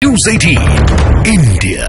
News 18 India।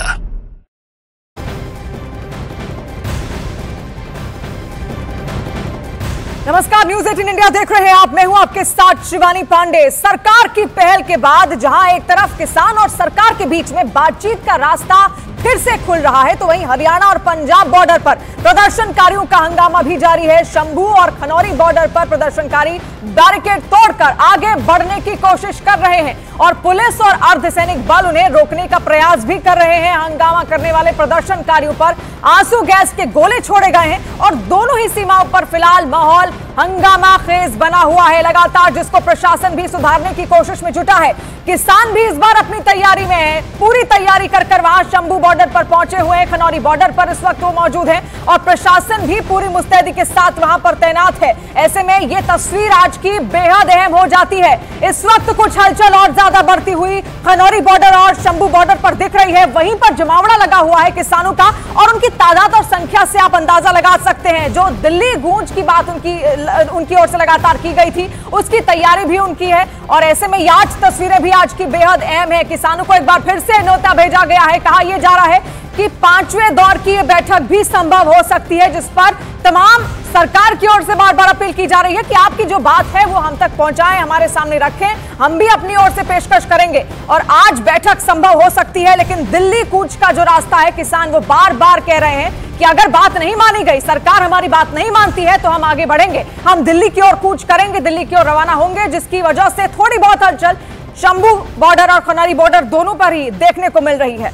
नमस्कार, news 18 India देख रहे हैं आप। मैं हूं आपके साथ शिवानी पांडे। सरकार की पहल के बाद जहां एक तरफ किसान और सरकार के बीच में बातचीत का रास्ता फिर से खुल रहा है, तो वहीं हरियाणा और पंजाब बॉर्डर पर प्रदर्शनकारियों का हंगामा भी जारी है। शंभू और खनौरी बॉर्डर पर प्रदर्शनकारी बैरिकेड तोड़कर आगे बढ़ने की कोशिश कर रहे हैं और पुलिस और अर्धसैनिक बल उन्हें रोकने का प्रयास भी कर रहे हैं। हंगामा करने वाले प्रदर्शनकारियों पर आंसू गैस के गोले छोड़े गए हैं और दोनों ही सीमाओं पर फिलहाल माहौल हंगामा खेज बना हुआ है लगातार, जिसको प्रशासन भी सुधारने की कोशिश में जुटा है। किसान भी इस बार अपनी तैयारी में है, पूरी तैयारी कर वहां शंभू बॉर्डर पर पहुंचे हुए हैं। खनौरी बॉर्डर पर इस वक्त वो मौजूद है और प्रशासन भी पूरी मुस्तैदी के साथ वहां पर तैनात है। ऐसे में ये तस्वीर आज की बेहद अहम हो जाती है। इस वक्त कुछ हलचल और ज्यादा बढ़ती हुई खनौरी बॉर्डर और शंभू बॉर्डर पर दिख रही है। वहीं पर जमावड़ा लगा हुआ है किसानों का और उनकी तादाद और संख्या से आप अंदाजा लगा सकते हैं। जो दिल्ली गूंज की बात उनकी ओर से लगातार की गई थी, उसकी तैयारी भी उनकी है और ऐसे में आज तस्वीरें भी आज की बेहद अहम है। किसानों को एक बार फिर से न्योता भेजा गया है। कहा यह जा रहा है कि 5वें दौर की यह बैठक भी संभव हो सकती है, जिस पर तमाम सरकार की ओर से बार बार अपील की जा रही है कि आपकी जो बात है वो हम तक पहुंचाएं, हमारे सामने रखें, हम भी अपनी ओर से पेशकश करेंगे। और आज बैठक संभव हो सकती है, लेकिन दिल्ली कूच का जो रास्ता है, किसान वो बार बार कह रहे हैं कि अगर बात नहीं मानी गई, सरकार हमारी बात नहीं मानती है, तो हम आगे बढ़ेंगे, हम दिल्ली की ओर कूच करेंगे, दिल्ली की ओर रवाना होंगे, जिसकी वजह से थोड़ी बहुत हलचल शंभू बॉर्डर और खनौरी बॉर्डर दोनों पर ही देखने को मिल रही है।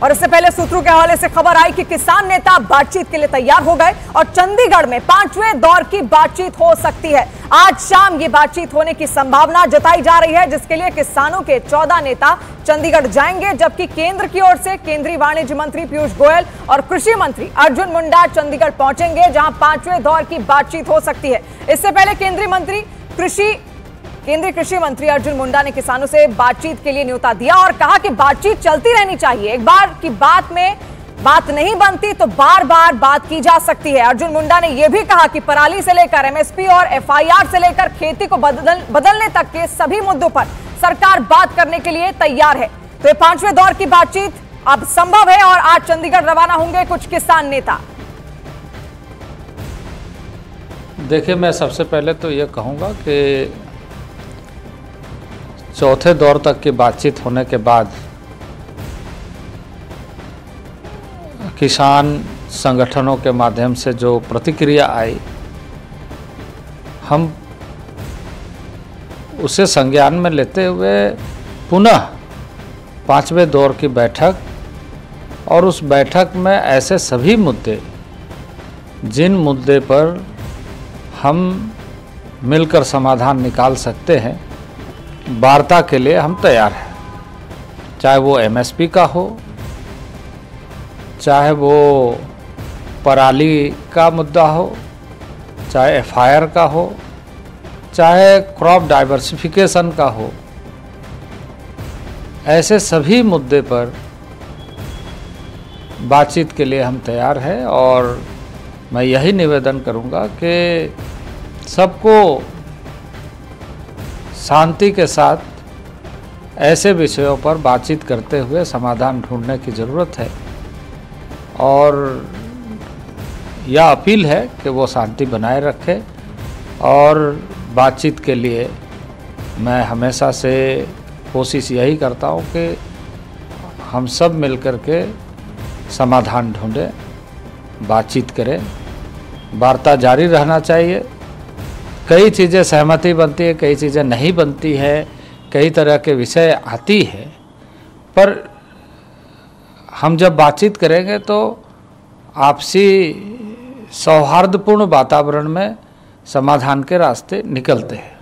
और इससे पहले सूत्रों के हवाले से खबर आई कि किसान नेता बातचीत के लिए तैयार हो गए और चंडीगढ़ में 5वें दौर की बातचीत हो सकती है। आज शाम ये बातचीत होने की संभावना जताई जा रही है, जिसके लिए किसानों के 14 नेता चंडीगढ़ जाएंगे, जबकि केंद्र की ओर से केंद्रीय वाणिज्य मंत्री पीयूष गोयल और कृषि मंत्री अर्जुन मुंडा चंडीगढ़ पहुंचेंगे, जहां 5वें दौर की बातचीत हो सकती है। इससे पहले केंद्रीय कृषि मंत्री अर्जुन मुंडा ने किसानों से बातचीत के लिए न्योता दिया और कहा कि बातचीत चलती रहनी चाहिए। एक बार की बात में बात नहीं बनती तो बार बार बात की जा सकती है। अर्जुन मुंडा ने यह भी कहा कि पराली से लेकर एमएसपी और एफआईआर से लेकर खेती को बदलने तक के सभी मुद्दों पर सरकार बात करने के लिए तैयार है। तो 5वें दौर की बातचीत अब संभव है और आज चंडीगढ़ रवाना होंगे कुछ किसान नेता। देखिए, मैं सबसे पहले तो ये कहूँगा कि चौथे दौर तक की बातचीत होने के बाद किसान संगठनों के माध्यम से जो प्रतिक्रिया आई, हम उसे संज्ञान में लेते हुए पुनः 5वें दौर की बैठक और उस बैठक में ऐसे सभी मुद्दे, जिन मुद्दे पर हम मिलकर समाधान निकाल सकते हैं, वार्ता के लिए हम तैयार हैं। चाहे वो एमएसपी का हो, चाहे वो पराली का मुद्दा हो, चाहे एफआईआर का हो, चाहे क्रॉप डाइवर्सिफिकेशन का हो, ऐसे सभी मुद्दे पर बातचीत के लिए हम तैयार हैं। और मैं यही निवेदन करूंगा कि सबको शांति के साथ ऐसे विषयों पर बातचीत करते हुए समाधान ढूंढने की ज़रूरत है और यह अपील है कि वो शांति बनाए रखे। और बातचीत के लिए मैं हमेशा से कोशिश यही करता हूँ कि हम सब मिलकर के समाधान ढूंढें, बातचीत करें, वार्ता जारी रहना चाहिए। कई चीज़ें सहमति बनती है, कई चीज़ें नहीं बनती है, कई तरह के विषय आती है, पर हम जब बातचीत करेंगे तो आपसी सौहार्दपूर्ण वातावरण में समाधान के रास्ते निकलते हैं।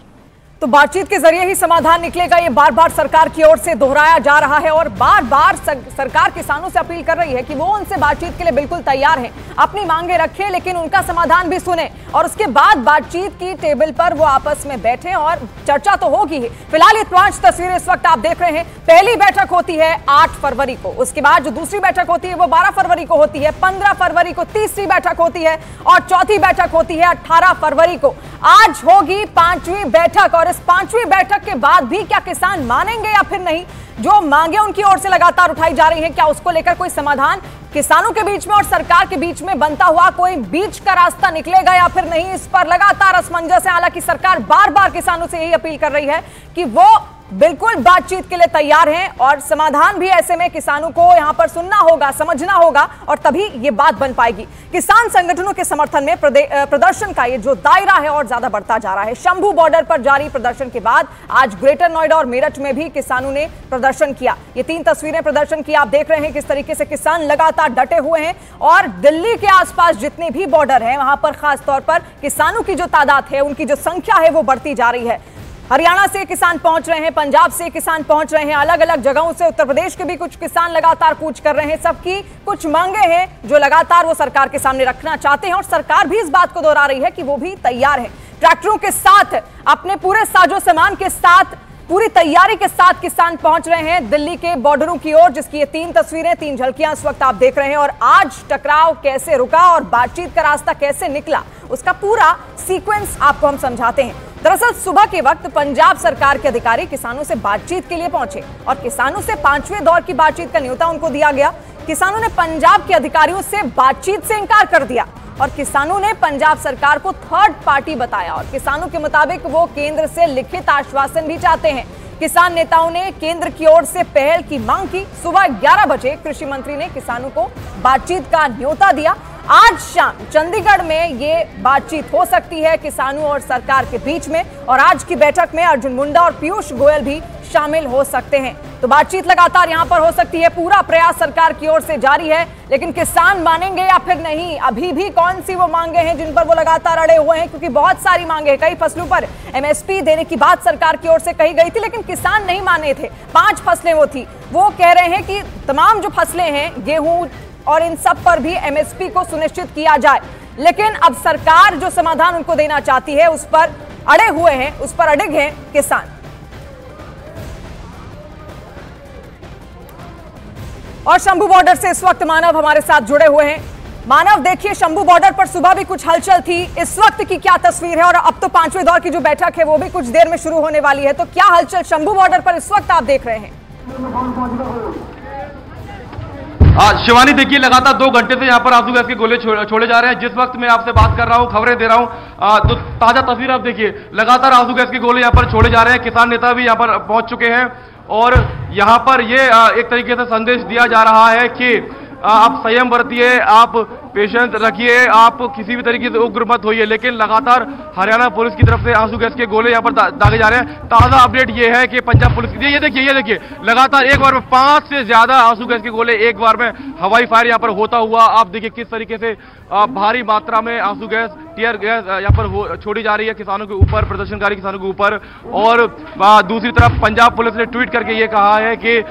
तो बातचीत के जरिए ही समाधान निकलेगा, ये बार बार सरकार की ओर से दोहराया जा रहा है और बार बार सरकार किसानों से अपील कर रही है कि वो उनसे बातचीत के लिए बिल्कुल तैयार हैं, अपनी मांगे रखें लेकिन उनका समाधान भी सुने और उसके बाद बातचीत की टेबल पर वो आपस में बैठे और चर्चा तो होगी ही। फिलहाल ये 5 तस्वीरें इस वक्त आप देख रहे हैं। पहली बैठक होती है 8 फरवरी को, उसके बाद जो दूसरी बैठक होती है वो 12 फरवरी को होती है, 15 फरवरी को तीसरी बैठक होती है और चौथी बैठक होती है 18 फरवरी को। आज होगी 5वीं बैठक और इस 5वीं बैठक के बाद भी क्या किसान मानेंगे या फिर नहीं? जो मांगे उनकी ओर से लगातार उठाई जा रही हैं, क्या उसको लेकर कोई समाधान किसानों के बीच में और सरकार के बीच में बनता हुआ कोई बीच का रास्ता निकलेगा या फिर नहीं? इस पर लगातार असमंजस है। हालांकि सरकार बार बार किसानों से यही अपील कर रही है कि वो बिल्कुल बातचीत के लिए तैयार हैं और समाधान भी ऐसे में किसानों को यहां पर सुनना होगा, समझना होगा और तभी ये बात बन पाएगी। किसान संगठनों के समर्थन में प्रदर्शन का ये जो दायरा है और ज्यादा बढ़ता जा रहा है। शंभू बॉर्डर पर जारी प्रदर्शन के बाद आज ग्रेटर नोएडा और मेरठ में भी किसानों ने प्रदर्शन किया। ये 3 तस्वीरें प्रदर्शन की आप देख रहे हैं किस तरीके से किसान लगातार डटे हुए हैं और दिल्ली के आसपास जितने भी बॉर्डर हैं वहां पर खास तौर पर किसानों की जो तादाद है, उनकी जो संख्या है वो बढ़ती जा रही है। हरियाणा से किसान पहुंच रहे हैं, पंजाब से किसान पहुंच रहे हैं, अलग अलग जगहों से उत्तर प्रदेश के भी कुछ किसान लगातार कूच कर रहे हैं। सबकी कुछ मांगे हैं जो लगातार वो सरकार के सामने रखना चाहते हैं और सरकार भी इस बात को दोहरा रही है कि वो भी तैयार है। ट्रैक्टरों के साथ, अपने पूरे साजो सामान के साथ, पूरी तैयारी के साथ किसान पहुंच रहे हैं दिल्ली के बॉर्डरों की ओर, जिसकी ये 3 तस्वीरें, 3 झलकियां इस वक्त आप देख रहे हैं। और आज टकराव कैसे रुका और बातचीत का रास्ता कैसे निकला, उसका पूरा सीक्वेंस आपको हम समझाते हैं। दरअसल सुबह के वक्त पंजाब सरकार के अधिकारी किसानों से बातचीत के लिए पहुंचे और किसानों से 5वें दौर की बातचीत का न्योता उनको दिया गया। किसानों ने पंजाब के अधिकारियों से बातचीत से इनकार कर दिया और किसानों ने पंजाब सरकार को थर्ड पार्टी बताया और किसानों के मुताबिक वो केंद्र से लिखित आश्वासन भी चाहते हैं। किसान नेताओं ने केंद्र की ओर से पहल की मांग की। सुबह 11 बजे कृषि मंत्री ने किसानों को बातचीत का न्योता दिया। आज शाम चंडीगढ़ में ये बातचीत हो सकती है किसानों और सरकार के बीच में और आज की बैठक में अर्जुन मुंडा और पीयूष गोयल भी शामिल हो सकते हैं। तो बातचीत लगातार यहां पर हो सकती है। पूरा प्रयास सरकार की ओर से जारी है लेकिन किसान मानेंगे या फिर नहीं? अभी भी कौन सी वो मांगे हैं जिन पर वो लगातार अड़े हुए हैं? क्योंकि बहुत सारी मांगे हैं। कई फसलों पर MSP देने की बात सरकार की ओर से कही गई थी लेकिन किसान नहीं माने थे। 5 फसलें वो थी, वो कह रहे हैं कि तमाम जो फसलें हैं, गेहूं और इन सब पर भी MSP को सुनिश्चित किया जाए। लेकिन अब सरकार जो समाधान उनको देना चाहती है उस पर अड़े हुए हैं, उस पर अड़िग हैं किसान। और शंभू बॉर्डर से इस वक्त मानव हमारे साथ जुड़े हुए हैं। मानव, देखिए शंभू बॉर्डर पर सुबह भी कुछ हलचल थी, इस वक्त की क्या तस्वीर है? और अब तो 5वें दौर की जो बैठक है वो भी कुछ देर में शुरू होने वाली है, तो क्या हलचल शंभू बॉर्डर पर इस वक्त आप देख रहे हैं? शिवानी, देखिए लगातार 2 घंटे से यहाँ पर आंसू गैस के गोले छोड़े जा रहे हैं। जिस वक्त मैं आपसे बात कर रहा हूँ, खबरें दे रहा हूँ, तो ताजा तस्वीर आप देखिए, लगातार आंसू गैस के गोले यहाँ पर छोड़े जा रहे हैं। किसान नेता भी यहाँ पर पहुंच चुके हैं और यहाँ पर ये एक तरीके से संदेश दिया जा रहा है कि आप संयम बरतिए, आप पेशेंस रखिए, आप किसी भी तरीके से उग्र मत होइए। लेकिन लगातार हरियाणा पुलिस की तरफ से आंसू गैस के गोले यहाँ पर दागे जा रहे हैं। ताजा अपडेट ये है कि पंजाब पुलिस की, ये देखिए लगातार एक बार में 5 से ज्यादा आंसू गैस के गोले एक बार में हवाई फायर यहाँ पर होता हुआ आप देखिए किस तरीके से भारी मात्रा में आंसू गैस, टीयर गैस यहाँ पर छोड़ी जा रही है किसानों के ऊपर, प्रदर्शनकारी किसानों के ऊपर। और दूसरी तरफ पंजाब पुलिस ने ट्वीट करके ये कहा है कि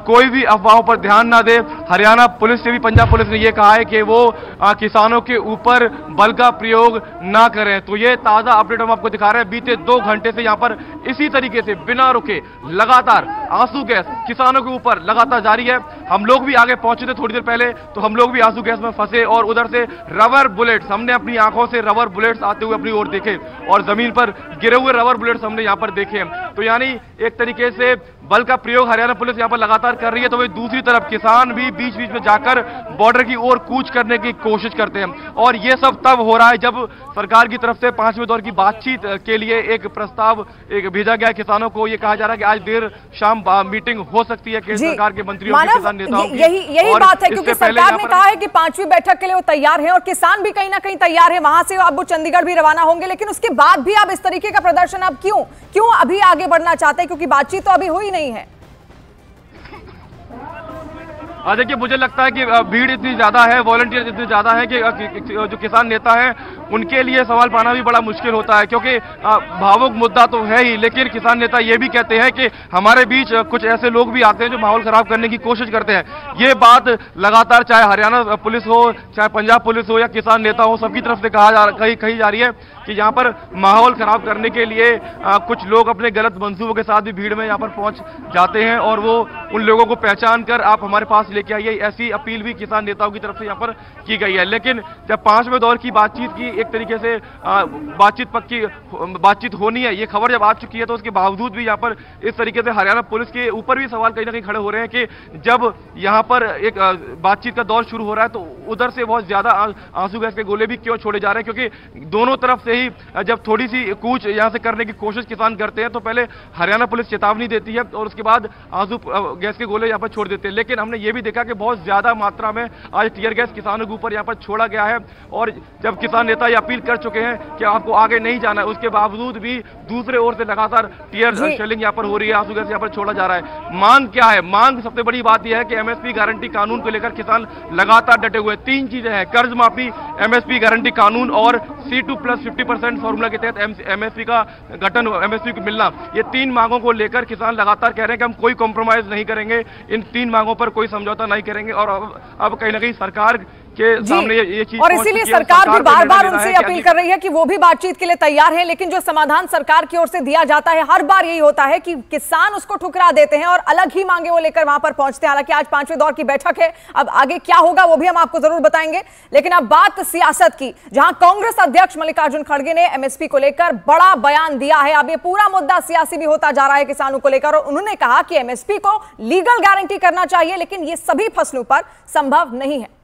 कोई भी अफवाहों पर ध्यान ना दे। हरियाणा पुलिस से भी पंजाब पुलिस ने ये कहा है कि वो किसानों के ऊपर बल का प्रयोग ना करें। तो ये ताजा अपडेट हम आपको दिखा रहे हैं। बीते 2 घंटे से यहाँ पर इसी तरीके से बिना रुके लगातार आंसू गैस किसानों के ऊपर लगातार जारी है। हम लोग भी आगे पहुंचे थे थोड़ी देर पहले, तो हम लोग भी आंसू गैस में फंसे और उधर से रबर बुलेट्स, हमने अपनी आंखों से रबर बुलेट्स आते हुए अपनी ओर देखे और जमीन पर गिरे हुए रबर बुलेट्स हमने यहाँ पर देखे। तो यानी एक तरीके से बल का प्रयोग हरियाणा पुलिस यहाँ पर लगातार कर रही है। तो वही दूसरी तरफ किसान भी बीच बीच में जाकर बॉर्डर की ओर कूच करने की कोशिश करते हैं और ये सब तब हो रहा है जब सरकार की तरफ से 5वें दौर की बातचीत के लिए एक प्रस्ताव भेजा गया किसानों को। ये कहा जा रहा है कि आज देर शाम मीटिंग हो सकती है केंद्र सरकार के मंत्रियों के, किसान नेताओं की। यही बात है क्योंकि सरकार ने कहा है कि 5वीं बैठक के लिए वो तैयार है और किसान भी कहीं ना कहीं तैयार है। वहां से अब वो चंडीगढ़ भी रवाना होंगे, लेकिन उसके बाद भी आप इस तरीके का प्रदर्शन अब क्यों अभी आगे बढ़ना चाहते हैं? क्योंकि बातचीत तो अभी हुई नहीं है। देखिए, मुझे लगता है कि भीड़ इतनी ज्यादा है, वॉलंटियर इतने ज्यादा है कि जो किसान नेता हैं उनके लिए सवाल पाना भी बड़ा मुश्किल होता है, क्योंकि भावुक मुद्दा तो है ही, लेकिन किसान नेता ये भी कहते हैं कि हमारे बीच कुछ ऐसे लोग भी आते हैं जो माहौल खराब करने की कोशिश करते हैं। ये बात लगातार चाहे हरियाणा पुलिस हो, चाहे पंजाब पुलिस हो या किसान नेता हो, सबकी तरफ से कही जा रही है कि यहाँ पर माहौल खराब करने के लिए कुछ लोग अपने गलत मंसूबों के साथ भी भीड़ में यहाँ पर पहुंच जाते हैं और वो उन लोगों को पहचान कर आप हमारे पास लेके आइए, ऐसी अपील भी किसान नेताओं की तरफ से यहाँ पर की गई है। लेकिन जब 5वें दौर की बातचीत की एक तरीके से बातचीत होनी है, ये खबर जब आ चुकी है, तो उसके बावजूद भी यहाँ पर इस तरीके से हरियाणा पुलिस के ऊपर भी सवाल कहीं ना कहीं खड़े हो रहे हैं कि जब यहाँ पर एक बातचीत का दौर शुरू हो रहा है तो उधर से बहुत ज्यादा आंसू गैस के गोले भी क्यों छोड़े जा रहे हैं, क्योंकि दोनों तरफ से ही जब थोड़ी सी कूच यहाँ से करने की कोशिश किसान करते हैं तो पहले हरियाणा पुलिस चेतावनी देती है और उसके बाद आंसू गैस के गोले यहाँ पर छोड़ देते हैं। लेकिन हमने ये भी देखा कि बहुत ज्यादा मात्रा में आज टीयर गैस किसानों के ऊपर यहाँ पर छोड़ा गया है और जब किसान नेता ये अपील कर चुके हैं कि आपको आगे नहीं जाना है, उसके बावजूद भी दूसरे ओर से लगातार टीयर शेलिंग यहाँ पर हो रही है, आंसू गैस यहाँ पर छोड़ा जा रहा है। मांग क्या है? मांग सबसे बड़ी बात यह है कि एमएसपी गारंटी कानून को लेकर किसान लगातार डटे हुए हैं। 3 चीजें हैं, कर्ज माफी, एमएसपी गारंटी कानून और C2+50% फॉर्मूला के तहत एमएसपी का गठन, एमएसपी को मिलना। ये 3 मांगों को लेकर किसान लगातार कह रहे हैं कि हम कोई कॉम्प्रोमाइज नहीं करेंगे, इन 3 मांगों पर कोई समझौता नहीं करेंगे और अब कहीं ना कहीं सरकार के सामने ये चीज, और इसीलिए सरकार भी बार बार उनसे अपील कर रही है कि वो भी बातचीत के लिए तैयार है। लेकिन जो समाधान सरकार की ओर से दिया जाता है हर बार यही होता है कि किसान उसको ठुकरा देते हैं और अलग ही मांगे वो लेकर वहां पर पहुंचते हैं। हालांकि आज 5वें दौर की बैठक है, अब आगे क्या होगा वो भी हम आपको जरूर बताएंगे। लेकिन अब बात सियासत की, जहां कांग्रेस अध्यक्ष मल्लिकार्जुन खड़गे ने एमएसपी को लेकर बड़ा बयान दिया है। अब ये पूरा मुद्दा सियासी भी होता जा रहा है किसानों को लेकर और उन्होंने कहा कि एमएसपी को लीगल गारंटी करना चाहिए, लेकिन ये सभी फसलों पर संभव नहीं है।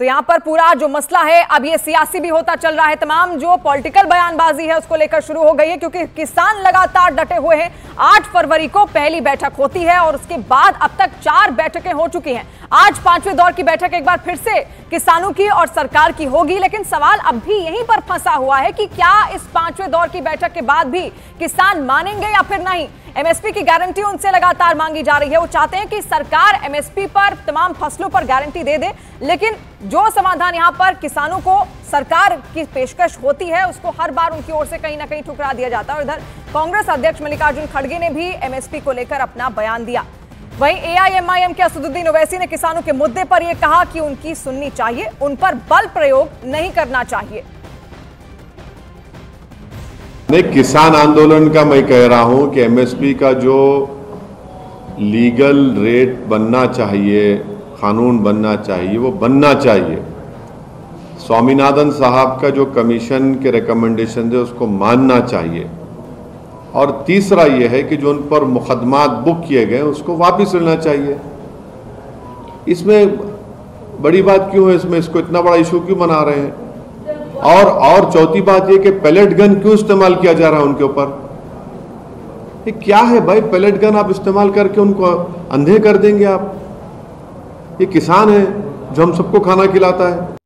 तो यहां पर पूरा जो मसला है अब ये सियासी भी होता चल रहा है। तमाम जो पॉलिटिकल बयानबाजी है उसको लेकर शुरू हो गई है, क्योंकि किसान लगातार डटे हुए हैं। 8 फरवरी को पहली बैठक होती है और उसके बाद अब तक 4 बैठकें हो चुकी हैं। आज 5वें दौर की बैठक एक बार फिर से किसानों की और सरकार की होगी, लेकिन सवाल अब भी यहीं पर फंसा हुआ है कि क्या इस 5वें दौर की बैठक के बाद भी किसान मानेंगे या फिर नहीं। एमएसपी की गारंटी उनसे लगातार मांगी जा रही है, वो चाहते हैं कि सरकार एमएसपी पर, तमाम फसलों पर गारंटी दे दे, लेकिन जो समाधान यहां पर किसानों को सरकार की पेशकश होती है उसको हर बार उनकी ओर से कहीं ना कहीं ठुकरा दिया जाता है। और इधर कांग्रेस अध्यक्ष मल्लिकार्जुन खड़गे ने भी एमएसपी को लेकर अपना बयान दिया। वहीं एआईएमआईएम के असदुद्दीन ओवैसी ने किसानों के मुद्दे पर यह कहा कि उनकी सुननी चाहिए, उन पर बल प्रयोग नहीं करना चाहिए। नहीं, किसान आंदोलन का मैं कह रहा हूं कि एमएसपी का जो लीगल रेट बनना चाहिए, कानून बनना चाहिए, वो बनना चाहिए। स्वामीनाथन साहब का जो कमीशन के रिकमेंडेशन है उसको मानना चाहिए। और तीसरा यह है कि जो उन पर मुकदमात बुक किए गए उसको वापस लेना चाहिए। इसमें बड़ी बात क्यों है? इसमें इसको इतना बड़ा इशू क्यों बना रहे हैं? और चौथी बात यह कि पैलेट गन क्यों इस्तेमाल किया जा रहा है उनके ऊपर? ये क्या है भाई? पैलेट गन आप इस्तेमाल करके उनको अंधे कर देंगे आप? ये किसान है जो हम सबको खाना खिलाता है।